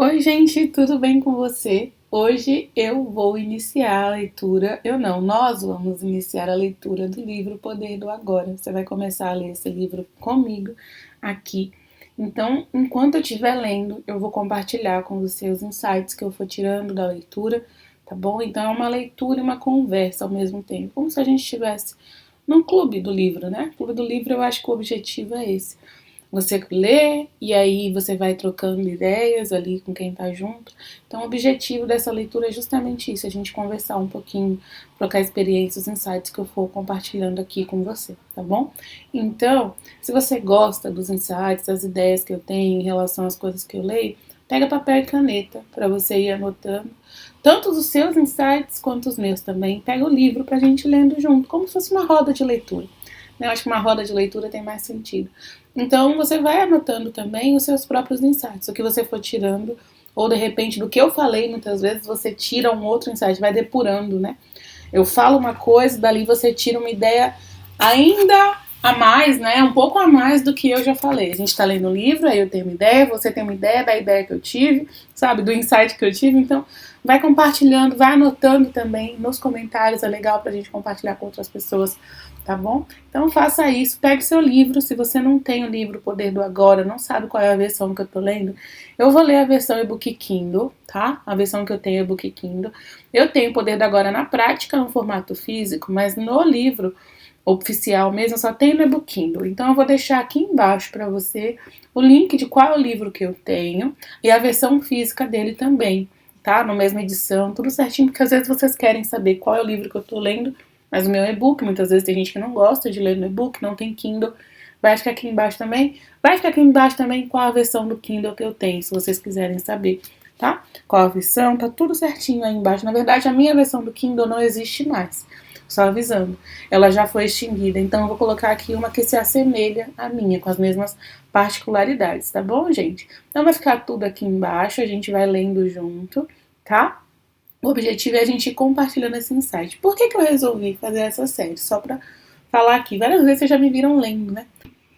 Oi, gente, tudo bem com você? Hoje eu vou iniciar a leitura, nós vamos iniciar a leitura do livro Poder do Agora. Você vai começar a ler esse livro comigo aqui. Então, enquanto eu estiver lendo, eu vou compartilhar com você os insights que eu for tirando da leitura, tá bom? Então, é uma leitura e uma conversa ao mesmo tempo, como se a gente estivesse num clube do livro, né? Clube do livro, eu acho que o objetivo é esse. Você lê e aí você vai trocando ideias ali com quem tá junto. Então o objetivo dessa leitura é justamente isso, a gente conversar um pouquinho, trocar experiências, insights que eu for compartilhando aqui com você, tá bom? Então, se você gosta dos insights, das ideias que eu tenho em relação às coisas que eu leio, pega papel e caneta para você ir anotando tanto os seus insights quanto os meus também. Pega o livro pra gente lendo junto, como se fosse uma roda de leitura. Eu acho que uma roda de leitura tem mais sentido. Então, você vai anotando também os seus próprios insights, o que você for tirando, ou de repente, do que eu falei, muitas vezes você tira um outro insight, vai depurando, né? Eu falo uma coisa, dali você tira uma ideia ainda a mais, né? Um pouco a mais do que eu já falei. A gente tá lendo um livro, aí eu tenho uma ideia, você tem uma ideia da ideia que eu tive, sabe? Do insight que eu tive, então vai compartilhando, vai anotando também nos comentários, é legal pra gente compartilhar com outras pessoas, tá bom? Então faça isso, pegue seu livro, se você não tem o livro Poder do Agora, não sabe qual é a versão que eu tô lendo, eu vou ler a versão e-book Kindle, tá? A versão que eu tenho é e-book Kindle. Eu tenho o Poder do Agora na prática, no formato físico, mas no livro oficial mesmo só tem no e-book Kindle. Então eu vou deixar aqui embaixo para você o link de qual é o livro que eu tenho e a versão física dele também, tá? Na mesma edição, tudo certinho, porque às vezes vocês querem saber qual é o livro que eu tô lendo, mas o meu e-book, muitas vezes tem gente que não gosta de ler no e-book, não tem Kindle, vai ficar aqui embaixo também. Vai ficar aqui embaixo também qual a versão do Kindle que eu tenho, se vocês quiserem saber, tá? Qual a versão, tá tudo certinho aí embaixo. Na verdade, a minha versão do Kindle não existe mais, só avisando. Ela já foi extinguida, então eu vou colocar aqui uma que se assemelha à minha, com as mesmas particularidades, tá bom, gente? Então vai ficar tudo aqui embaixo, a gente vai lendo junto, tá? O objetivo é a gente ir compartilhando esse insight. Por que eu resolvi fazer essa série? Só pra falar aqui. Várias vezes vocês já me viram lendo, né?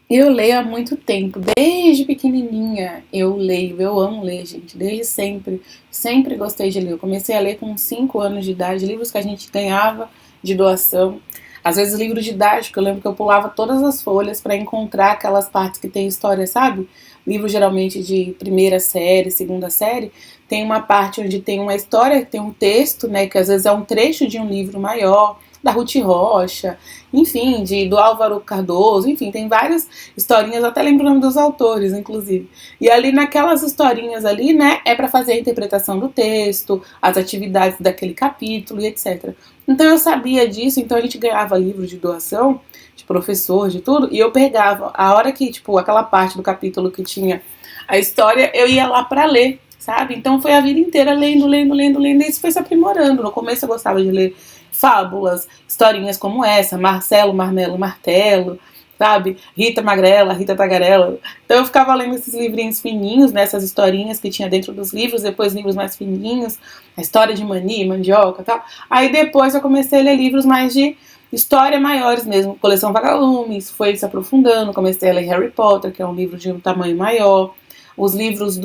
Eu leio há muito tempo. Desde pequenininha eu leio. Eu amo ler, gente. Desde sempre. Sempre gostei de ler. Eu comecei a ler com 5 anos de idade. Livros que a gente ganhava de doação. Às vezes livro didático. Eu lembro que eu pulava todas as folhas pra encontrar aquelas partes que tem história, sabe? Livro geralmente de primeira série, segunda série. Tem uma parte onde tem uma história, tem um texto, né, que às vezes é um trecho de um livro maior, da Ruth Rocha, enfim, do Álvaro Cardoso, enfim, tem várias historinhas, até lembro o nome dos autores, inclusive. E ali naquelas historinhas ali, né, é para fazer a interpretação do texto, as atividades daquele capítulo e etc. Então eu sabia disso, então a gente ganhava livros de doação, de professor, de tudo, e eu pegava, a hora que, tipo, aquela parte do capítulo que tinha a história, eu ia lá para ler, sabe? Então foi a vida inteira lendo, e isso foi se aprimorando. No começo eu gostava de ler fábulas, historinhas como essa, Marcelo, Marmelo, Martelo, sabe? Rita Magrela, Rita Tagarela. Então eu ficava lendo esses livrinhos fininhos, né? Essas historinhas que tinha dentro dos livros, depois livros mais fininhos, a história de Mani, Mandioca e tal. Aí depois eu comecei a ler livros mais de história maiores mesmo, coleção Vagalume, isso foi se aprofundando, comecei a ler Harry Potter, que é um livro de um tamanho maior, os livros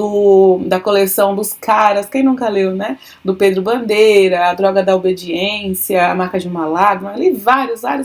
da coleção dos caras, quem nunca leu, né? Do Pedro Bandeira, A Droga da Obediência, A Marca de uma Lágrima, li vários, a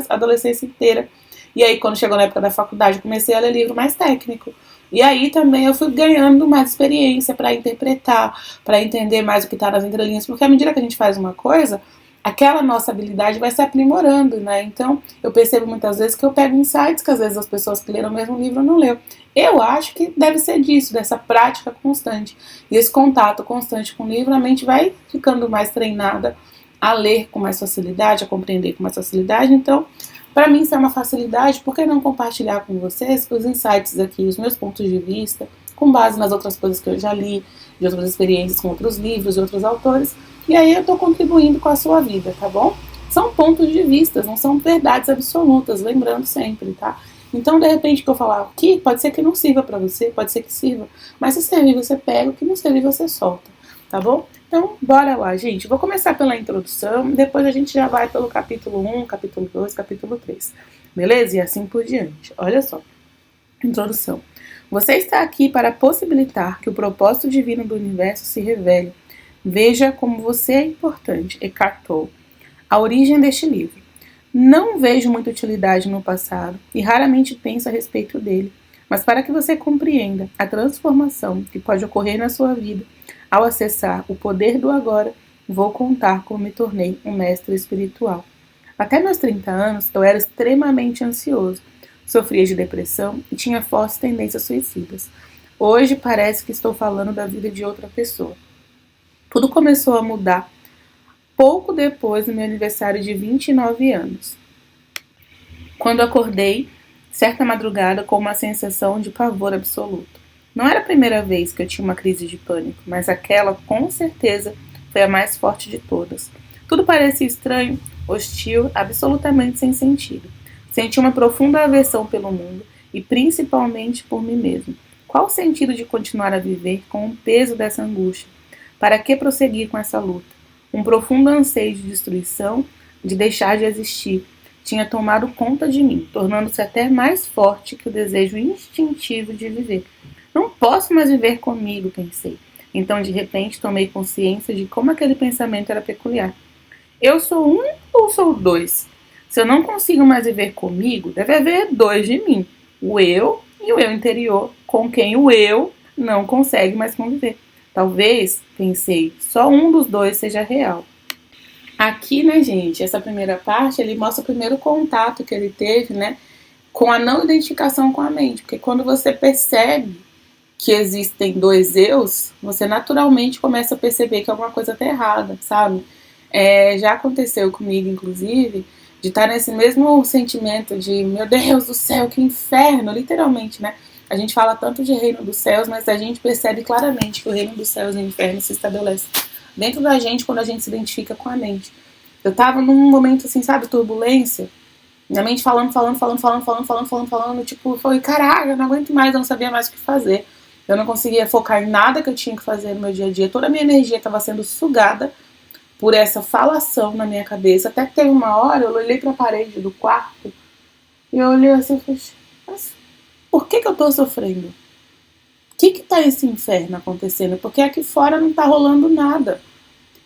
adolescência inteira. E aí, quando chegou na época da faculdade, comecei a ler livro mais técnico. E aí também eu fui ganhando mais experiência para interpretar, para entender mais o que está nas entrelinhas, porque à medida que a gente faz uma coisa, aquela nossa habilidade vai se aprimorando, né? Então, eu percebo muitas vezes que eu pego insights que às vezes as pessoas que leram o mesmo livro não leu. Eu acho que deve ser disso, dessa prática constante. E esse contato constante com o livro, a mente vai ficando mais treinada a ler com mais facilidade, a compreender com mais facilidade. Então, para mim isso é uma facilidade, por que não compartilhar com vocês os insights aqui, os meus pontos de vista, com base nas outras coisas que eu já li, de outras experiências com outros livros, de outros autores, e aí eu estou contribuindo com a sua vida, tá bom? São pontos de vista, não são verdades absolutas, lembrando sempre, tá? Então, de repente, o que eu falar aqui, pode ser que não sirva pra você, pode ser que sirva, mas se servir, você pega, o que não servir, você solta, tá bom? Então, bora lá, gente. Vou começar pela introdução, depois a gente já vai pelo capítulo 1, capítulo 2, capítulo 3, beleza? E assim por diante. Olha só, introdução. Você está aqui para possibilitar que o propósito divino do universo se revele. Veja como você é importante. Eckhart Tolle. A origem deste livro. Não vejo muita utilidade no passado e raramente penso a respeito dele, mas para que você compreenda a transformação que pode ocorrer na sua vida ao acessar o poder do agora, vou contar como me tornei um mestre espiritual. Até meus 30 anos, eu era extremamente ansioso, sofria de depressão e tinha fortes tendências suicidas. Hoje parece que estou falando da vida de outra pessoa. Tudo começou a mudar pouco depois do meu aniversário de 29 anos, quando acordei certa madrugada com uma sensação de pavor absoluto. Não era a primeira vez que eu tinha uma crise de pânico, mas aquela, com certeza, foi a mais forte de todas. Tudo parecia estranho, hostil, absolutamente sem sentido. Senti uma profunda aversão pelo mundo e principalmente por mim mesmo. Qual o sentido de continuar a viver com o peso dessa angústia? Para que prosseguir com essa luta? Um profundo anseio de destruição, de deixar de existir, tinha tomado conta de mim, tornando-se até mais forte que o desejo instintivo de viver. Não posso mais viver comigo, pensei. Então, de repente, tomei consciência de como aquele pensamento era peculiar. Eu sou um ou sou dois? Se eu não consigo mais viver comigo, deve haver dois de mim. O eu e o eu interior, com quem o eu não consegue mais conviver. Talvez, pensei, só um dos dois seja real. Aqui, né, gente, essa primeira parte, ele mostra o primeiro contato que ele teve, né, com a não identificação com a mente. Porque quando você percebe que existem dois eus, você naturalmente começa a perceber que alguma coisa está errada, sabe? Já aconteceu comigo, inclusive, de estar nesse mesmo sentimento de, meu Deus do céu, que inferno, literalmente, né? A gente fala tanto de reino dos céus, mas a gente percebe claramente que o reino dos céus e o inferno se estabelece dentro da gente quando a gente se identifica com a mente. Eu tava num momento assim, sabe, turbulência, minha mente falando, tipo, foi, caraca, eu não aguento mais, eu não sabia mais o que fazer. Eu não conseguia focar em nada que eu tinha que fazer no meu dia a dia. Toda a minha energia estava sendo sugada por essa falação na minha cabeça. Até que teve uma hora, eu olhei para a parede do quarto e eu olhei assim e falei, mas por que eu tô sofrendo? O que tá esse inferno acontecendo? Porque aqui fora não tá rolando nada.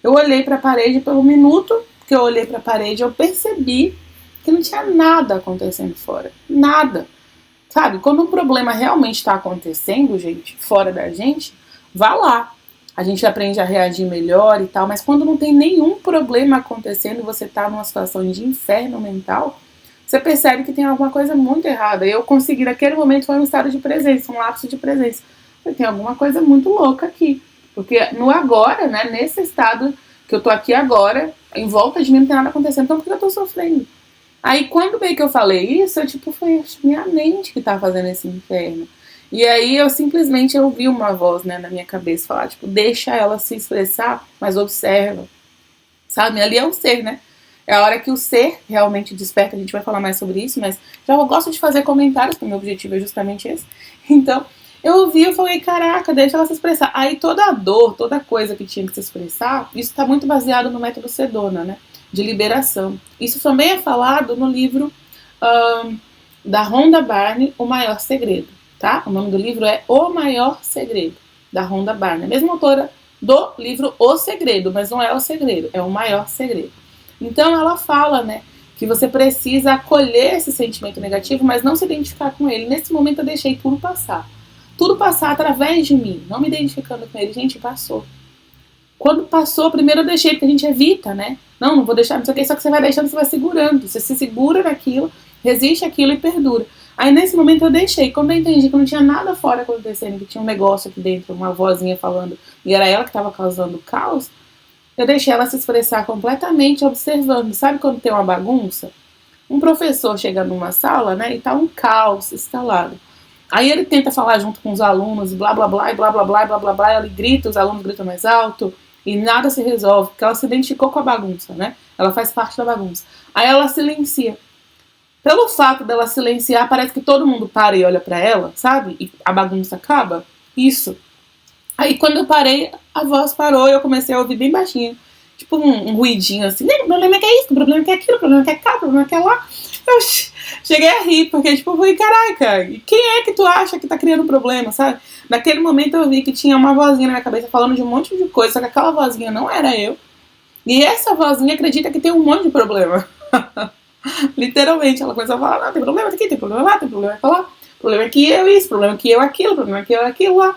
Eu olhei para a parede pelo minuto que eu olhei para a parede, eu percebi que não tinha nada acontecendo fora. Nada. Sabe, quando um problema realmente está acontecendo, gente, fora da gente, vá lá. A gente aprende a reagir melhor e tal, mas quando não tem nenhum problema acontecendo e você está numa situação de inferno mental, você percebe que tem alguma coisa muito errada. Eu consegui, naquele momento, foi um estado de presença, um lapso de presença. Tem alguma coisa muito louca aqui. Porque no agora, né, nesse estado que eu tô aqui agora, em volta de mim não tem nada acontecendo, então por que eu tô sofrendo? Aí quando bem que eu falei isso, eu tipo, foi minha mente que tá fazendo esse inferno. E aí eu simplesmente ouvi uma voz, né, na minha cabeça falar, tipo, deixa ela se expressar, mas observa. Sabe? Ali é o ser, né? É a hora que o ser realmente desperta, a gente vai falar mais sobre isso, mas já eu gosto de fazer comentários, porque o meu objetivo é justamente esse. Então, eu ouvi, eu falei, caraca, deixa ela se expressar. Aí toda a dor, toda coisa que tinha que se expressar, isso tá muito baseado no método Sedona, né? De liberação. Isso também é falado no livro da Rhonda Byrne, O Maior Segredo, tá? O nome do livro é O Maior Segredo, da Rhonda Byrne. A mesma autora do livro O Segredo, mas não é o segredo, é o maior segredo. Então ela fala, né, que você precisa acolher esse sentimento negativo, mas não se identificar com ele. Nesse momento eu deixei tudo passar. Tudo passar através de mim, não me identificando com ele. Gente, passou. Quando passou, primeiro eu deixei, porque a gente evita, né? Não vou deixar, não sei o que, só que você vai deixando, você vai segurando. Você se segura naquilo, resiste aquilo e perdura. Aí nesse momento eu deixei. Quando eu entendi que não tinha nada fora acontecendo, que tinha um negócio aqui dentro, uma vozinha falando, e era ela que estava causando o caos, eu deixei ela se expressar completamente observando. Sabe quando tem uma bagunça? Um professor chega numa sala, né, e tá um caos instalado. Aí ele tenta falar junto com os alunos, blá blá blá, e blá blá blá, e blá blá blá, ele grita, os alunos gritam mais alto, e nada se resolve, porque ela se identificou com a bagunça, né? Ela faz parte da bagunça. Aí ela silencia. Pelo fato dela silenciar, parece que todo mundo para e olha pra ela, sabe? E a bagunça acaba. Isso. Aí quando eu parei, a voz parou e eu comecei a ouvir bem baixinho. tipo um ruidinho assim, o problema é que é isso, o problema é que é aquilo, o problema é que é cá, o problema é que é lá. Eu cheguei a rir, porque tipo, eu falei, caraca, quem é que tu acha que tá criando problema, sabe? Naquele momento eu vi que tinha uma vozinha na minha cabeça falando de um monte de coisa, só que aquela vozinha não era eu. E essa vozinha acredita que tem um monte de problema. Literalmente, ela começou a falar, não, tem problema aqui, tem problema lá, tem problema lá. Problema é que eu isso, problema é que eu aquilo, problema é que eu aquilo lá.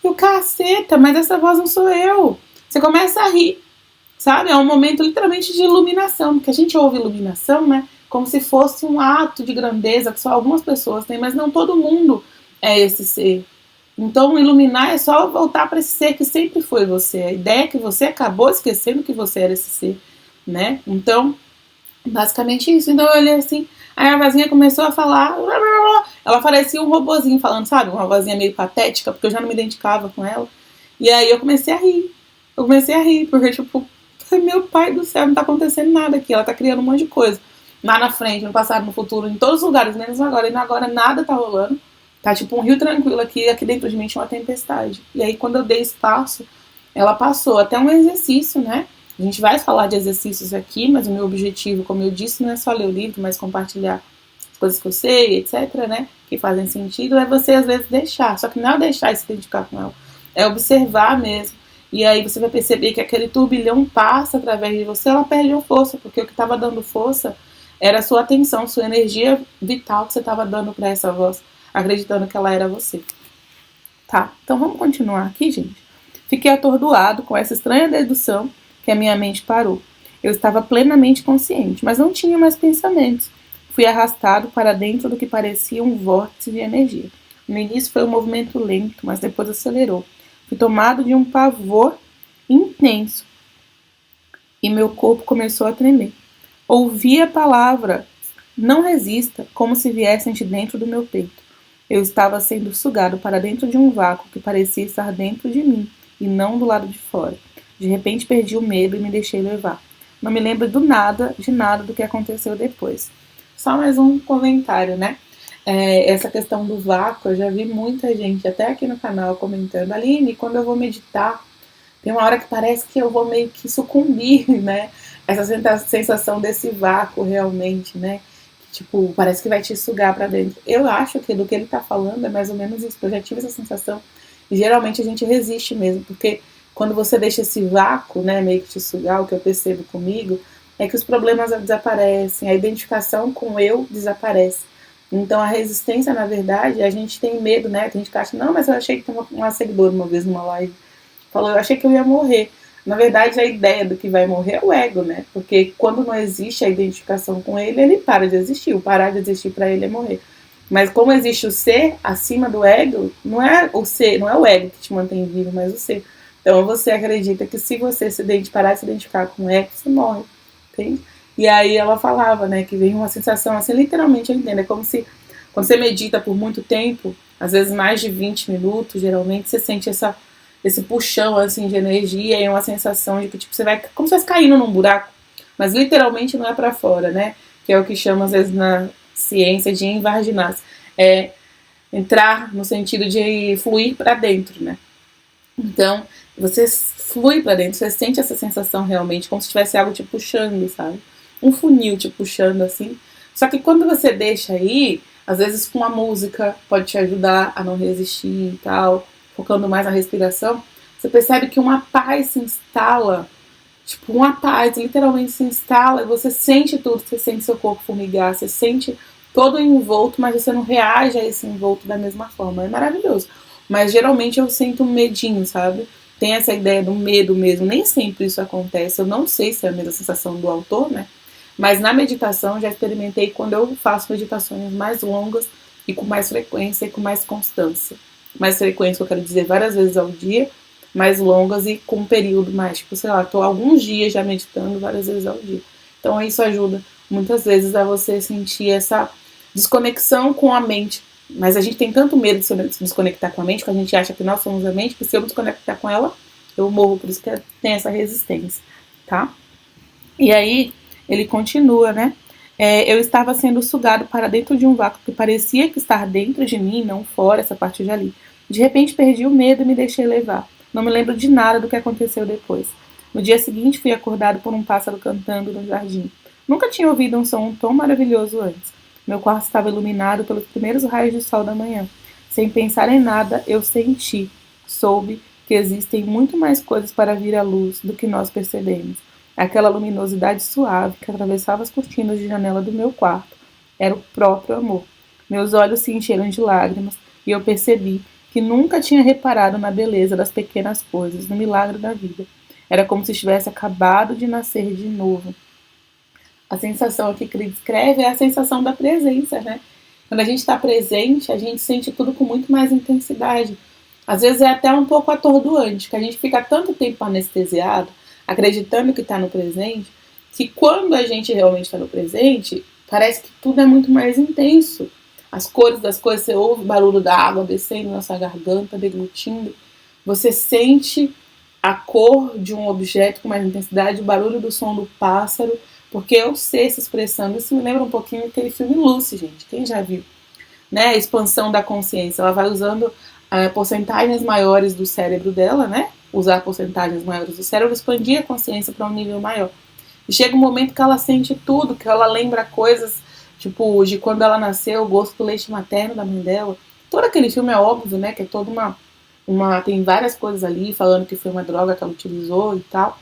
E o caceta, mas essa voz não sou eu. Você começa a rir, sabe? É um momento literalmente de iluminação, porque a gente ouve iluminação, né? Como se fosse um ato de grandeza que só algumas pessoas têm, mas não todo mundo é esse ser. Então, iluminar é só voltar para esse ser que sempre foi você. A ideia é que você acabou esquecendo que você era esse ser, né? Então, basicamente isso. Então eu olhei assim, aí a vozinha começou a falar, ela parecia um robozinho falando, sabe? Uma vozinha meio patética, porque eu já não me identificava com ela. E aí eu comecei a rir. Eu comecei a rir, porque tipo, meu pai do céu, não tá acontecendo nada aqui. Ela tá criando um monte de coisa. Lá na frente, no passado, no futuro, em todos os lugares, menos agora. E agora nada tá rolando. Tá tipo um rio tranquilo aqui, aqui dentro de mim tinha uma tempestade. E aí quando eu dei espaço, ela passou. Até um exercício, né? A gente vai falar de exercícios aqui, mas o meu objetivo, como eu disse, não é só ler o livro, mas compartilhar as coisas que eu sei, etc, né? Que fazem sentido, é você às vezes deixar. Só que não é deixar e se identificar com ela, é observar mesmo. E aí você vai perceber que aquele turbilhão passa através de você, ela perde a força, porque o que estava dando força era a sua atenção, sua energia vital que você estava dando para essa voz, acreditando que ela era você. Tá, então vamos continuar aqui, gente. Fiquei atordoado com essa estranha dedução que a minha mente parou. Eu estava plenamente consciente, mas não tinha mais pensamentos. Fui arrastado para dentro do que parecia um vórtice de energia. No início foi um movimento lento, mas depois acelerou. Fui tomado de um pavor intenso e meu corpo começou a tremer. Ouvi a palavra não resista, como se viessem de dentro do meu peito. Eu estava sendo sugado para dentro de um vácuo que parecia estar dentro de mim e não do lado de fora. De repente perdi o medo e me deixei levar. Não me lembro de nada do que aconteceu depois. Só mais um comentário, né? Essa questão do vácuo, eu já vi muita gente, até aqui no canal, comentando. Aline, quando eu vou meditar, tem uma hora que parece que eu vou meio que sucumbir, né? Essa sensação desse vácuo realmente, né? Tipo, parece que vai te sugar pra dentro. Eu acho que do que ele tá falando é mais ou menos isso. Eu já tive essa sensação. E geralmente a gente resiste mesmo, porque quando você deixa esse vácuo, né, meio que te sugar, o que eu percebo comigo, é que os problemas desaparecem, a identificação com eu desaparece. Então a resistência, na verdade, a gente tem medo, né? Tem gente que acha, não, mas eu achei que tem uma seguidora uma vez numa live, falou, eu achei que eu ia morrer. Na verdade, a ideia do que vai morrer é o ego, né? Porque quando não existe a identificação com ele, ele para de existir. O parar de existir para ele é morrer. Mas como existe o ser acima do ego, não é o ser, não é o ego que te mantém vivo, mas o ser. Então você acredita que se você parar de se identificar com o ego, você morre, entende? E aí ela falava, né, que vem uma sensação assim, literalmente eu entendo, é como se quando você medita por muito tempo, às vezes mais de 20 minutos, geralmente você sente esse puxão assim de energia e uma sensação de que tipo você vai como se fosse caindo num buraco, mas literalmente não é para fora, né? Que é o que chama às vezes na ciência de invarginás, é entrar no sentido de fluir para dentro, né? Então você flui para dentro, você sente essa sensação realmente como se tivesse algo te puxando, sabe? Um funil te puxando assim. Só que quando você deixa aí, às vezes com a música pode te ajudar a não resistir e tal, focando mais na respiração, você percebe que uma paz se instala, tipo, uma paz literalmente se instala e você sente tudo, você sente seu corpo formigar, você sente todo envolto, mas você não reage a esse envolto da mesma forma. É maravilhoso. Mas geralmente eu sinto um medinho, sabe? Tem essa ideia do medo mesmo. Nem sempre isso acontece. Eu não sei se é a mesma sensação do autor, né? Mas na meditação já experimentei quando eu faço meditações mais longas e com mais frequência e com mais constância. Mais frequência, eu quero dizer, várias vezes ao dia, mais longas e com um período mais, tipo, sei lá, tô alguns dias já meditando várias vezes ao dia. Então isso ajuda muitas vezes a você sentir essa desconexão com a mente. Mas a gente tem tanto medo de se desconectar com a mente, que a gente acha que nós somos a mente, que se eu me desconectar com ela, eu morro, por isso que tem essa resistência, tá? E aí, ele continua, né? Eu estava sendo sugado para dentro de um vácuo que parecia que estar dentro de mim, não fora, essa parte de ali. De repente perdi o medo e me deixei levar. Não me lembro de nada do que aconteceu depois. No dia seguinte, fui acordado por um pássaro cantando no jardim. Nunca tinha ouvido um som tão maravilhoso antes. Meu quarto estava iluminado pelos primeiros raios de sol da manhã. Sem pensar em nada, eu soube que existem muito mais coisas para vir à luz do que nós percebemos. Aquela luminosidade suave que atravessava as cortinas de janela do meu quarto era o próprio amor. Meus olhos se encheram de lágrimas e eu percebi que nunca tinha reparado na beleza das pequenas coisas, no milagre da vida. Era como se estivesse acabado de nascer de novo. A sensação que Cris descreve é a sensação da presença, né? Quando a gente está presente, a gente sente tudo com muito mais intensidade. Às vezes é até um pouco atordoante, que a gente fica tanto tempo anestesiado, acreditando que está no presente, que quando a gente realmente está no presente, parece que tudo é muito mais intenso. As cores das coisas, você ouve o barulho da água descendo na sua garganta, deglutindo. Você sente a cor de um objeto com mais intensidade, o barulho do som do pássaro, porque eu sei se expressando. Isso me lembra um pouquinho daquele filme Lucy, gente. Quem já viu? Né? A expansão da consciência. Ela vai usando porcentagens maiores do cérebro dela, né? Usar porcentagens maiores do cérebro, expandir a consciência para um nível maior. E chega um momento que ela sente tudo, que ela lembra coisas, tipo, de quando ela nasceu, o gosto do leite materno da mãe dela. Todo aquele filme é óbvio, né? Que é toda tem várias coisas ali, falando que foi uma droga que ela utilizou e tal.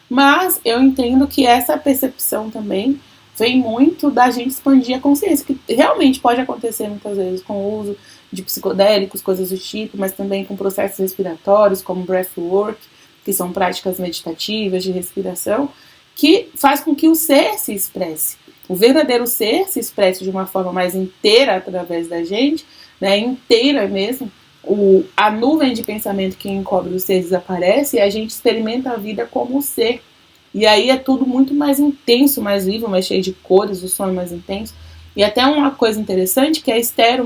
Mas eu entendo que essa percepção também vem muito da gente expandir a consciência, que realmente pode acontecer muitas vezes com o uso de psicodélicos, coisas do tipo, mas também com processos respiratórios, como breathwork, que são práticas meditativas de respiração, que faz com que o ser se expresse. O verdadeiro ser se expresse de uma forma mais inteira através da gente, né, inteira mesmo. A nuvem de pensamento que encobre o ser desaparece e a gente experimenta a vida como o ser. E aí é tudo muito mais intenso, mais vivo, mais cheio de cores, o som é mais intenso. E até uma coisa interessante que a Esther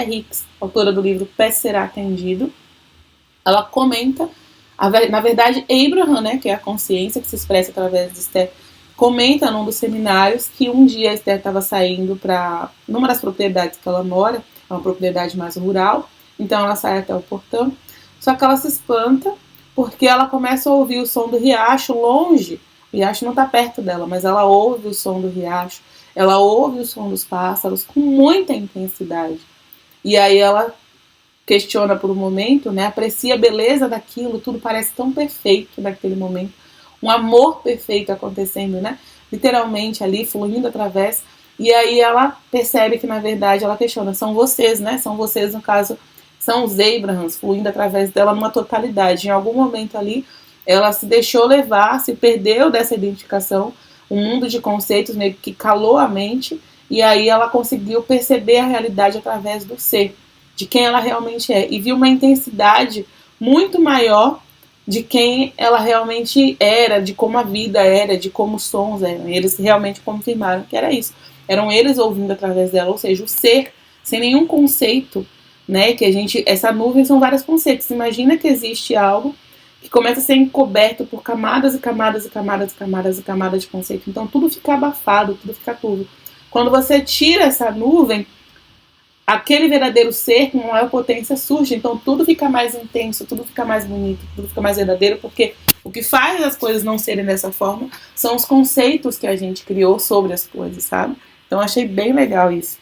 Hicks, autora do livro Peça Será Atendido, ela comenta, na verdade, Abraham, né, que é a consciência que se expressa através de Esther, comenta num dos seminários que um dia a Esther estava saindo para numa das propriedades que ela mora, é uma propriedade mais rural, então ela sai até o portão, só que ela se espanta porque ela começa a ouvir o som do riacho longe. O riacho não está perto dela, mas ela ouve o som do riacho, ela ouve o som dos pássaros com muita intensidade. E aí ela questiona por um momento, né, aprecia a beleza daquilo, tudo parece tão perfeito naquele momento, um amor perfeito acontecendo, né, literalmente ali, fluindo através. E aí ela percebe que, na verdade, ela questiona, são vocês, né, são vocês, no caso, são os Abrahams fluindo através dela numa totalidade. Em algum momento ali, ela se deixou levar, se perdeu dessa identificação, um mundo de conceitos meio que calou a mente, e aí ela conseguiu perceber a realidade através do ser, de quem ela realmente é, e viu uma intensidade muito maior de quem ela realmente era, de como a vida era, de como os sons eram. E eles realmente confirmaram que era isso. Eram eles ouvindo através dela, ou seja, o ser, sem nenhum conceito, né, que essa nuvem são vários conceitos. Imagina que existe algo que começa a ser encoberto por camadas e camadas e camadas e camadas e camadas de conceito. Então tudo fica abafado, tudo fica tudo. Quando você tira essa nuvem, aquele verdadeiro ser com maior potência surge. Então tudo fica mais intenso, tudo fica mais bonito, tudo fica mais verdadeiro, porque o que faz as coisas não serem dessa forma são os conceitos que a gente criou sobre as coisas, sabe? Então achei bem legal isso.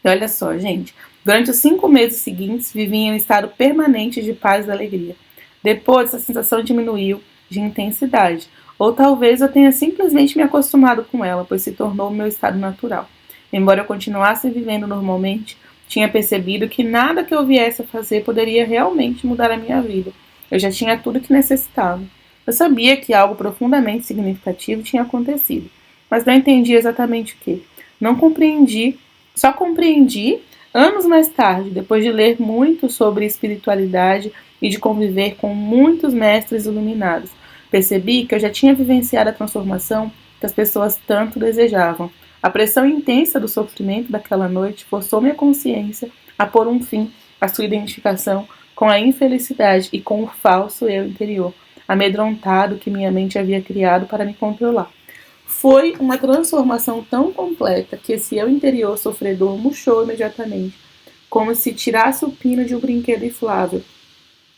E olha só, gente, durante os 5 meses seguintes, vivi em um estado permanente de paz e alegria. Depois, essa sensação diminuiu de intensidade. Ou talvez eu tenha simplesmente me acostumado com ela, pois se tornou o meu estado natural. Embora eu continuasse vivendo normalmente, tinha percebido que nada que eu viesse a fazer poderia realmente mudar a minha vida. Eu já tinha tudo que necessitava. Eu sabia que algo profundamente significativo tinha acontecido, mas não entendi exatamente o que. Não compreendi. Só compreendi anos mais tarde, depois de ler muito sobre espiritualidade e de conviver com muitos mestres iluminados. Percebi que eu já tinha vivenciado a transformação que as pessoas tanto desejavam. A pressão intensa do sofrimento daquela noite forçou minha consciência a pôr um fim à sua identificação com a infelicidade e com o falso eu interior, amedrontado que minha mente havia criado para me controlar. Foi uma transformação tão completa que esse eu interior sofredor murchou imediatamente, como se tirasse o pino de um brinquedo inflável.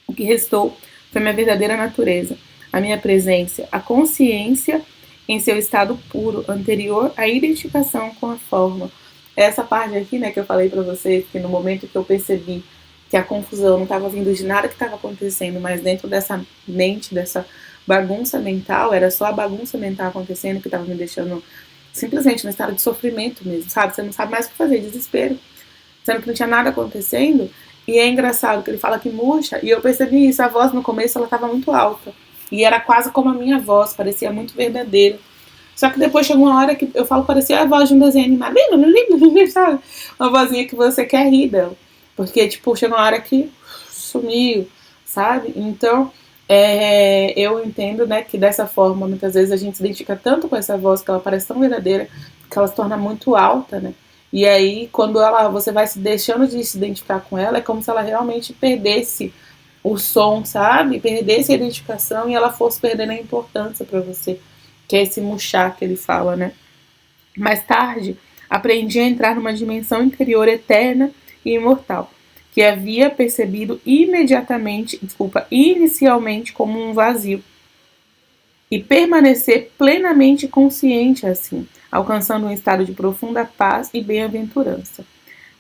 O que restou foi minha verdadeira natureza, a minha presença, a consciência em seu estado puro, anterior à identificação com a forma. Essa parte aqui, né, que eu falei para vocês, que no momento que eu percebi que a confusão não estava vindo de nada que estava acontecendo, mas dentro dessa mente, dessa bagunça mental, era só a bagunça mental acontecendo que estava me deixando simplesmente no estado de sofrimento mesmo, sabe? Você não sabe mais o que fazer, desespero, sendo que não tinha nada acontecendo. E é engraçado que ele fala que murcha, e eu percebi isso, a voz no começo ela estava muito alta, e era quase como a minha voz, parecia muito verdadeira. Só que depois chegou uma hora que eu falo, parecia a voz de um desenho animado, sabe? Uma vozinha que você quer rir dela. Porque, tipo, chegou uma hora que sumiu, sabe? Então, eu entendo, né, que dessa forma, muitas vezes a gente se identifica tanto com essa voz, que ela parece tão verdadeira, que ela se torna muito alta, né? E aí, quando você vai se deixando de se identificar com ela, é como se ela realmente perdesse o som, sabe? Perdesse a identificação e ela fosse perdendo a importância para você, que é esse murchar que ele fala, né? Mais tarde, aprendi a entrar numa dimensão interior eterna e imortal, que havia percebido inicialmente como um vazio, e permanecer plenamente consciente assim, alcançando um estado de profunda paz e bem-aventurança.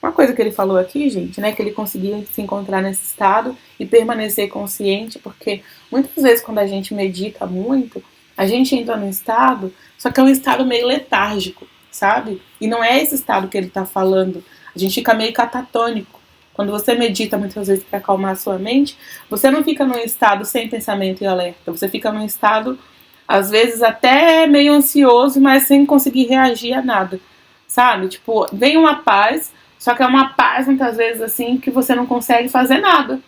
Uma coisa que ele falou aqui, gente, né, que ele conseguiu se encontrar nesse estado e permanecer consciente, porque muitas vezes quando a gente medita muito, a gente entra num estado, só que é um estado meio letárgico, sabe? E não é esse estado que ele está falando. A gente fica meio catatônico. Quando você medita muitas vezes para acalmar a sua mente, você não fica num estado sem pensamento e alerta. Você fica num estado, às vezes, até meio ansioso, mas sem conseguir reagir a nada, sabe? Tipo, vem uma paz, só que é uma paz, muitas vezes, assim, que você não consegue fazer nada,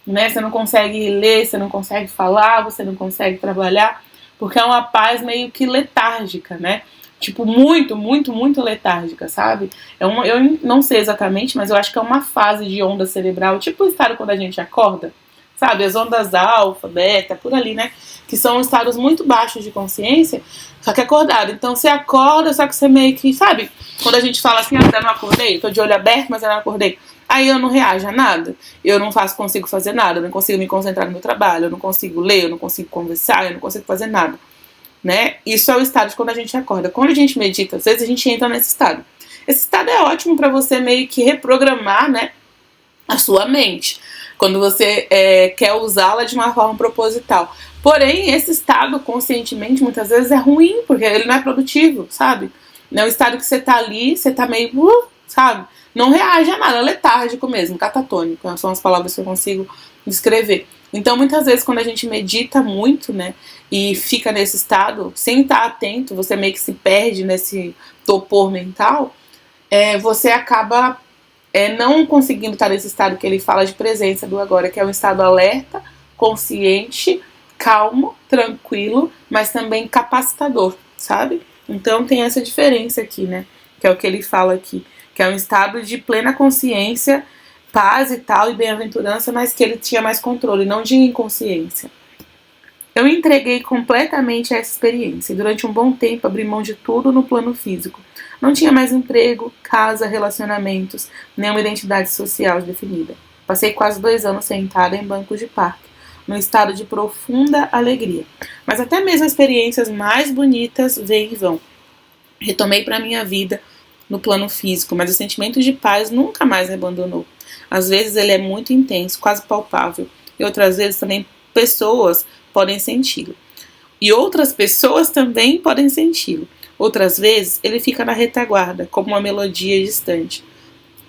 né? Você não consegue ler, você não consegue falar, você não consegue trabalhar, porque é uma paz meio que letárgica, né? Tipo, muito, muito, muito letárgica, sabe? Eu não sei exatamente, mas eu acho que é uma fase de onda cerebral, tipo o estado quando a gente acorda, sabe? As ondas alfa, beta, por ali, né? Que são estados muito baixos de consciência, só que acordado. Então você acorda, só que você meio que, sabe? Quando a gente fala assim, eu não acordei, tô de olho aberto, mas eu não acordei. Aí eu não reajo a nada, eu não consigo fazer nada, eu não consigo me concentrar no meu trabalho, eu não consigo ler, eu não consigo conversar, eu não consigo fazer nada. Né? Isso é o estado de quando a gente acorda. Quando a gente medita, às vezes a gente entra nesse estado. Esse estado é ótimo para você meio que reprogramar, né, a sua mente, quando você quer usá-la de uma forma proposital. Porém, esse estado conscientemente muitas vezes é ruim, porque ele não é produtivo, sabe? Não é o estado que você tá ali, você tá meio, sabe? Não reage a nada, é letárgico mesmo, catatônico, são as palavras que eu consigo descrever. Então, muitas vezes, quando a gente medita muito, né, e fica nesse estado, sem estar atento, você meio que se perde nesse topor mental, você acaba não conseguindo estar nesse estado que ele fala de presença do agora, que é um estado alerta, consciente, calmo, tranquilo, mas também capacitador, sabe? Então, tem essa diferença aqui, né, que é o que ele fala aqui, que é um estado de plena consciência, paz e tal, e bem-aventurança, mas que ele tinha mais controle, não de inconsciência. Eu me entreguei completamente a essa experiência e durante um bom tempo abri mão de tudo no plano físico. Não tinha mais emprego, casa, relacionamentos, nem uma identidade social definida. Passei quase 2 anos sentada em bancos de parque, num estado de profunda alegria. Mas até mesmo as experiências mais bonitas vêm e vão. Retomei para minha vida no plano físico, mas o sentimento de paz nunca mais me abandonou. Às vezes ele é muito intenso, quase palpável, e outras vezes também pessoas podem senti-lo. E outras pessoas também podem senti-lo. Outras vezes ele fica na retaguarda, como uma melodia distante.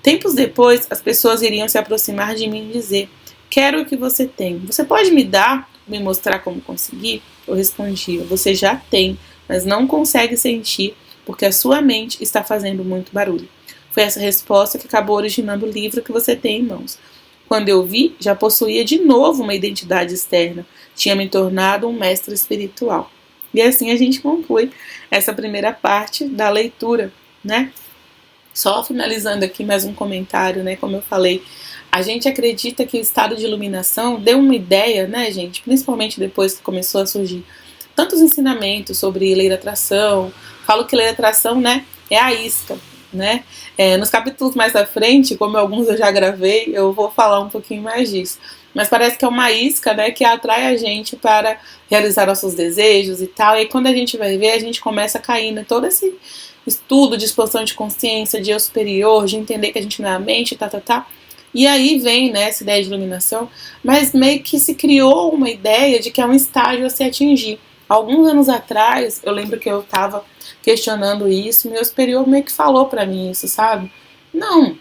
Tempos depois, as pessoas iriam se aproximar de mim e dizer: quero o que você tem. Você pode me dar, me mostrar como conseguir? Eu respondia: você já tem, mas não consegue sentir porque a sua mente está fazendo muito barulho. Foi essa resposta que acabou originando o livro que você tem em mãos. Quando eu vi, já possuía de novo uma identidade externa. Tinha me tornado um mestre espiritual. E assim a gente conclui essa primeira parte da leitura, né? Só finalizando aqui mais um comentário, né? Como eu falei, a gente acredita que o estado de iluminação deu uma ideia, né, gente? Principalmente depois que começou a surgir tantos ensinamentos sobre lei da atração. Falo que lei da atração, né, é a isca, né? Nos capítulos mais à frente, como alguns eu já gravei, eu vou falar um pouquinho mais disso. mas parece que é uma isca, né, que atrai a gente para realizar nossos desejos e tal. E aí, quando a gente vai ver, a gente começa a cair em todo esse estudo de expansão de consciência, de eu superior, de entender que a gente não é a mente, tá. E aí vem, né, essa ideia de iluminação, mas meio que se criou uma ideia de que é um estágio a se atingir. Alguns anos atrás, eu lembro que eu estava questionando isso, meu superior meio que falou pra mim isso, sabe? Não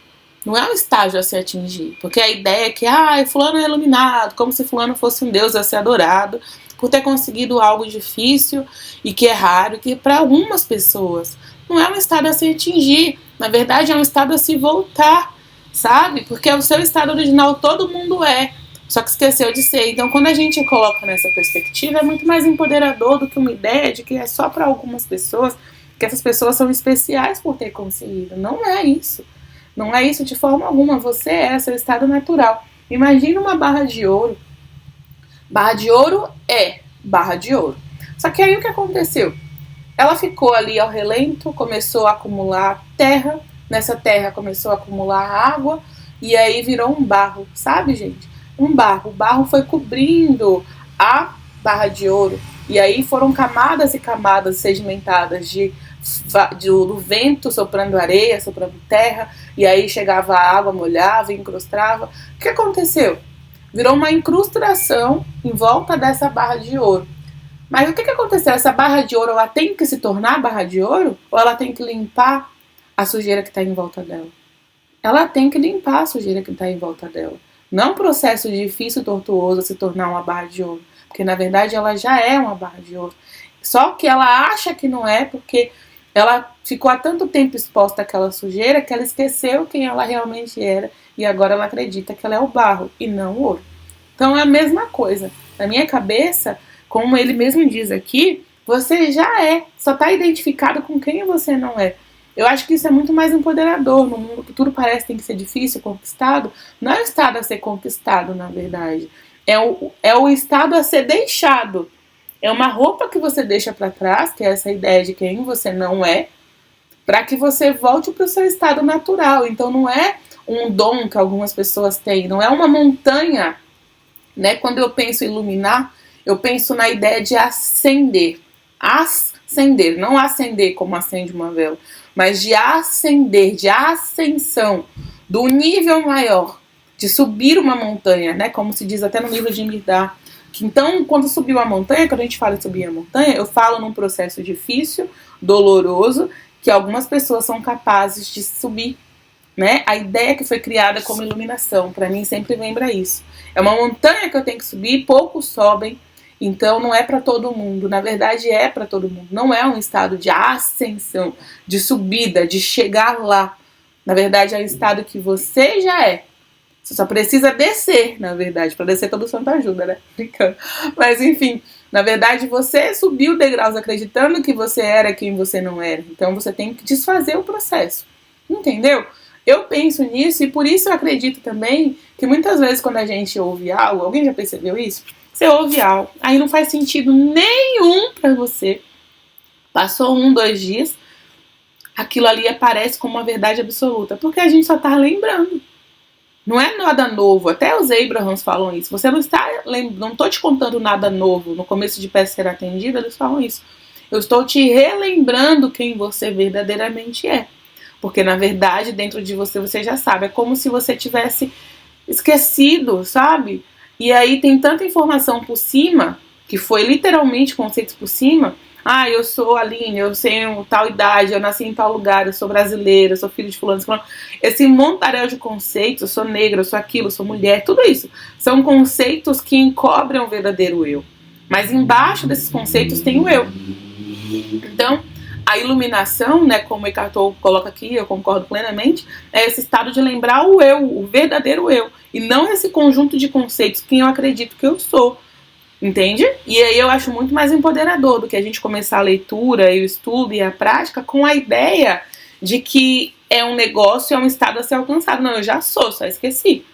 é um estágio a se atingir, porque a ideia é que, fulano é iluminado, como se fulano fosse um deus a ser adorado, por ter conseguido algo difícil e que é raro, que para algumas pessoas não é um estado a se atingir, na verdade é um estado a se voltar, sabe? Porque o seu estado original todo mundo é, só que esqueceu de ser. Então, quando a gente coloca nessa perspectiva, é muito mais empoderador do que uma ideia de que é só para algumas pessoas, que essas pessoas são especiais por ter conseguido. Não é isso. Não é isso de forma alguma. Você é seu estado natural. Imagina uma barra de ouro. Barra de ouro é barra de ouro. Só que aí o que aconteceu? Ela ficou ali ao relento, começou a acumular terra. Nessa terra começou a acumular água. E aí virou um barro, sabe, gente? Um barro. O barro foi cobrindo a barra de ouro. E aí foram camadas e camadas sedimentadas do vento soprando areia, soprando terra. E aí chegava a água, molhava, encrustava. O que aconteceu? Virou uma incrustação em volta dessa barra de ouro. Mas o que aconteceu? Essa barra de ouro, ela tem que se tornar barra de ouro? Ou ela tem que limpar a sujeira que está em volta dela? Ela tem que limpar a sujeira que está em volta dela. Não é um processo difícil, tortuoso, se tornar uma barra de ouro. Porque, na verdade, ela já é uma barra de ouro. Só que ela acha que não é, porque ela ficou há tanto tempo exposta àquela sujeira que ela esqueceu quem ela realmente era. E agora ela acredita que ela é o barro e não o ouro. Então, é a mesma coisa. Na minha cabeça, como ele mesmo diz aqui, você já é. Só está identificado com quem você não é. Eu acho que isso é muito mais empoderador. No mundo que tudo parece que tem que ser difícil, conquistado, não é o estado a ser conquistado, na verdade. É o estado a ser deixado. É uma roupa que você deixa para trás, que é essa ideia de quem você não é, para que você volte para o seu estado natural. Então não é um dom que algumas pessoas têm, não é uma montanha, né? Quando eu penso em iluminar, eu penso na ideia de ascender. Ascender, não acender como acende uma vela, mas de ascender, de ascensão, do nível maior, de subir uma montanha, né? Como se diz até no livro de Mirdá. Então, quando subiu a montanha, quando a gente fala de subir a montanha, eu falo num processo difícil, doloroso, que algumas pessoas são capazes de subir, né? A ideia que foi criada como iluminação, para mim sempre lembra isso. É uma montanha que eu tenho que subir, poucos sobem, então não é para todo mundo. Na verdade é para todo mundo. Não é um estado de ascensão, de subida, de chegar lá. Na verdade é um estado que você já é. Você só precisa descer, na verdade. Para descer todo santo ajuda, né? Brincando. Mas enfim, na verdade você subiu degraus acreditando que você era quem você não era. Então você tem que desfazer o processo. Entendeu? Eu penso nisso e por isso eu acredito também que muitas vezes quando a gente ouve algo, alguém já percebeu isso? Você ouve algo, aí não faz sentido nenhum pra você. Passou 1, 2 dias, aquilo ali aparece como uma verdade absoluta, porque a gente só tá lembrando. Não é nada novo, até os Abrahams falam isso. Você não está, não estou te contando nada novo. No começo de Peça Ser Atendida, eles falam isso. Eu estou te relembrando quem você verdadeiramente é. Porque, na verdade, dentro de você, você já sabe. É como se você tivesse esquecido, sabe? E aí tem tanta informação por cima, que foi literalmente conceitos por cima. Ah, eu sou Aline, eu tenho tal idade, eu nasci em tal lugar, eu sou brasileira, eu sou filho de fulano. Esse montaréu de conceitos, eu sou negra, eu sou aquilo, eu sou mulher, tudo isso. São conceitos que encobrem o verdadeiro eu. Mas embaixo desses conceitos tem o eu. Então, a iluminação, né, como o Eckhart Tolle coloca aqui, eu concordo plenamente, é esse estado de lembrar o eu, o verdadeiro eu. E não esse conjunto de conceitos que eu acredito que eu sou. Entende? E aí eu acho muito mais empoderador do que a gente começar a leitura e o estudo e a prática com a ideia de que é um negócio, é um estado a ser alcançado. Não, eu já sou, só esqueci.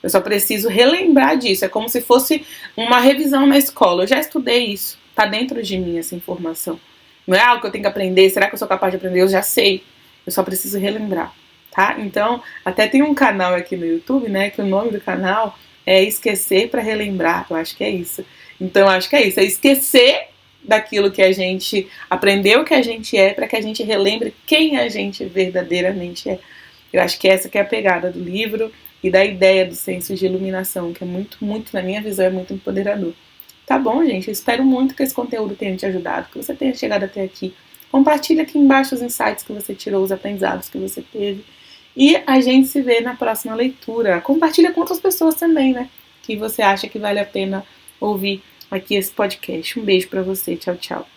Eu só preciso relembrar disso. É como se fosse uma revisão na escola. Eu já estudei isso. Tá dentro de mim essa informação. Não é algo que eu tenho que aprender. Será que eu sou capaz de aprender? Eu já sei. Eu só preciso relembrar. Tá? Então, até tem um canal aqui no YouTube, né? Que o nome do canal é esquecer para relembrar. Eu acho que é isso. Então, eu acho que é isso. É esquecer daquilo que a gente aprendeu que a gente é, para que a gente relembre quem a gente verdadeiramente é. Eu acho que essa que é a pegada do livro e da ideia do senso de iluminação, que é muito, muito, na minha visão, é muito empoderador. Tá bom, gente? Eu espero muito que esse conteúdo tenha te ajudado, que você tenha chegado até aqui. Compartilha aqui embaixo os insights que você tirou, os aprendizados que você teve. E a gente se vê na próxima leitura. Compartilha com outras pessoas também, né? Que você acha que vale a pena ouvir aqui esse podcast. Um beijo pra você. Tchau, tchau.